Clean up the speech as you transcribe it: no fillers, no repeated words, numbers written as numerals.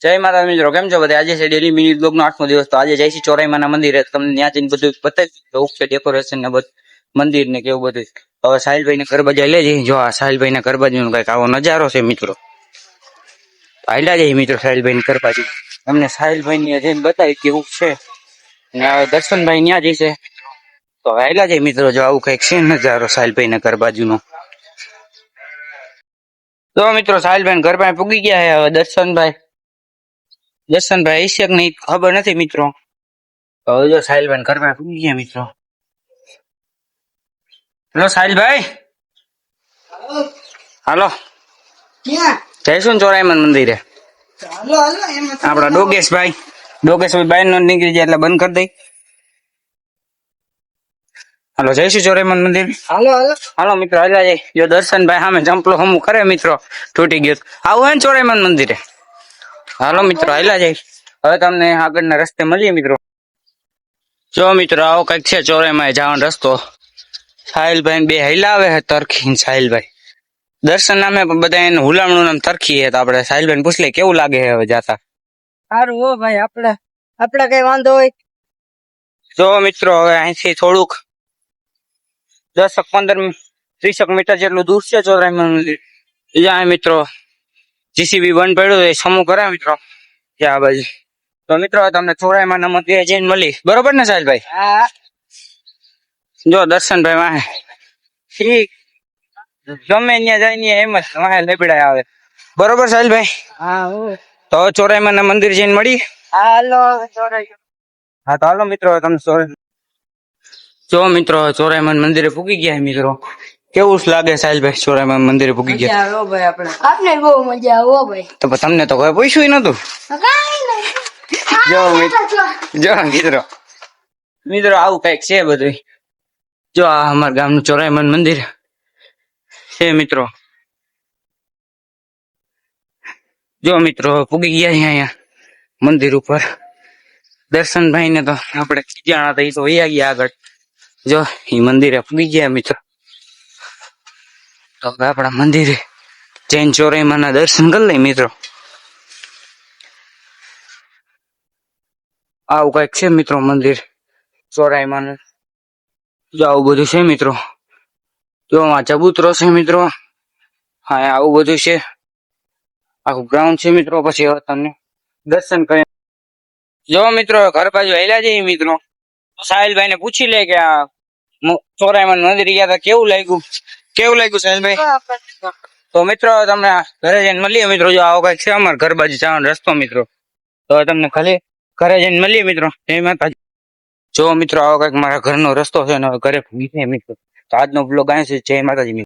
જય માતા મિત્રો, કેમ છો બધા? આજે છે ડેલી મિનિટ બ્લોગ નો 8મો દિવસ. તો આજે જઈશું ચોરાઈમાના મંદિરે. તમને ત્યાં જઈને બધું બતાવી ડેકોરેશન ને બધું મંદિર ને કેવું બધું. હવે સાહિલભાઈ ને ઘર બાજુ લઈ જઈએ. જો આ સાહિલભાઈ ના ઘર બાજુ નો કઈક આવો નજારો છે મિત્રો. હાલ્યા જઈએ મિત્રો સાહિલભાઈ ની ઘર બાજુ. તમને સાહિલભાઈ ની જઈને બતાવી કેવું છે. ને હવે દર્શનભાઈ ત્યાં જઈશે. તો હાલ્યા જઈએ મિત્રો. જો આવું કઈક છે નજારો સાહિલભાઈ ના ઘર બાજુ નો. તો મિત્રો સાહિલભાઈ ઘર પાસે પૂગી ગયા છે. હવે દર્શનભાઈ હશે કે નહીં ખબર નથી મિત્રો. હવે જો સાહિલભાઈ ઘર પાસે પૂગી ગયા મિત્રો. હેલો સાહિલભાઈ, હાલો જઈશું ને ચોરાઈમાન મંદિરે. આપડા ડોગેશભાઈ બાઈ નો નીકળી જાય એટલે બંધ કરી દઈ. હાલો જઈશું ચોરાઈમાન મંદિર. હાલો મિત્રો હાલ્યા જાય. જો દર્શનભાઈ સામે ચંપલો હમું કરે મિત્રો, તૂટી ગયો. આવું હે ને ચોરાઈમાન મંદિરે. હાલો મિત્રો હાલ્યા જાય. હવે તમને આગળના રસ્તે મળીએ મિત્રો. જો મિત્રો આવો કઈક છે ચોરાઈમાં જવાનો રસ્તો. સાહિલભાઈ બે હૈલાવે હે તરખી. સાહિલભાઈ દર્શન નામે બધા એનું હુલામણું નામ તરખી હે. તો આપડે સાહિલભાઈ પૂછ લે કેવું લાગે હે હવે જાતા. સારું હો ભાઈ, આપડે કઈ વાંધો હોય. જો મિત્રો હવે અહીંથી થોડુંક 10-15-30 મીટર જેટલું દૂર છે ચોરાઈમાન મંદિર. ત્યાં મિત્રો જીસીબી બંધ પડ્યું એ સમૂહ કરે મિત્રો ત્યાં બાજુ. તો મિત્રો તમને ચોરાઈમાન મંદિરે જઈને મળી, બરોબર ને સાહિલભાઈ? હા જો દર્શનભાઈ વાહે ગમે ત્યાં જાય એમ જ વાહે લેબડા આવે, બરોબર સાહિલભાઈ? હા તો ચોરાઈમાન મંદિર જઈને મળી. હાલો ચોરાઈ. હા તો હાલો મિત્રો તમને જો મિત્રો ચોરાઈમાન મંદિરે પૂગી ગયા મિત્રો. કેવું લાગે સાહિલભાઈ ચોરાઈમાન મંદિરે પૂગી ગયા? આપને બહુ મજા આવો ભાઈ. તો તમને તો કોઈ પૂછ્યું નતું. જો મિત્રો આવું કઈક છે બધું. જો આ અમારા ગામનું ચોરાઈમાન મંદિર છે મિત્રો. જો મિત્રો પૂગી ગયા અહીંયા મંદિર ઉપર. દર્શનભાઈ ને તો આપણે જાણા હતા, એ તો વૈયા ગયા આગળ. જો એ મંદિરે પૂગી ગયા મિત્રો. તો આપણા મંદિરે જૈન ચોરાઈમાન ના દર્શન કરી લઈ મિત્રો. આવું કઈક છે મિત્રો મંદિર ચોરાઈમાન. જો આવું બધું છે મિત્રો. જો આ ચબૂતરો છે મિત્રો. હા આવું બધું છે. આખું ગ્રાઉન્ડ છે મિત્રો. પછી હવે તમને દર્શન કરી. જો મિત્રો ઘર બાજુ હેલા જઈએ મિત્રો. સાહિલભાઈ ને પૂછી લે કે આ ચોરાઈમાન મંદિર ગયા હતા કેવું લાગ્યું સાહિલભાઈ? તો મિત્રો તમને ઘરે જઈને મળીએ મિત્રો. જો આવો કઈક છે અમારા ઘર બાજુ જવાનો રસ્તો મિત્રો. તો તમને ઘરે જઈને મળીએ મિત્રો. જય માતાજી. જો મિત્રો આવો કઈક મારા ઘરનો રસ્તો છે ને ઘરે ભૂગી મિત્રો. તો આજનો બ્લોગ અહીં છે. જય માતાજી મિત્રો.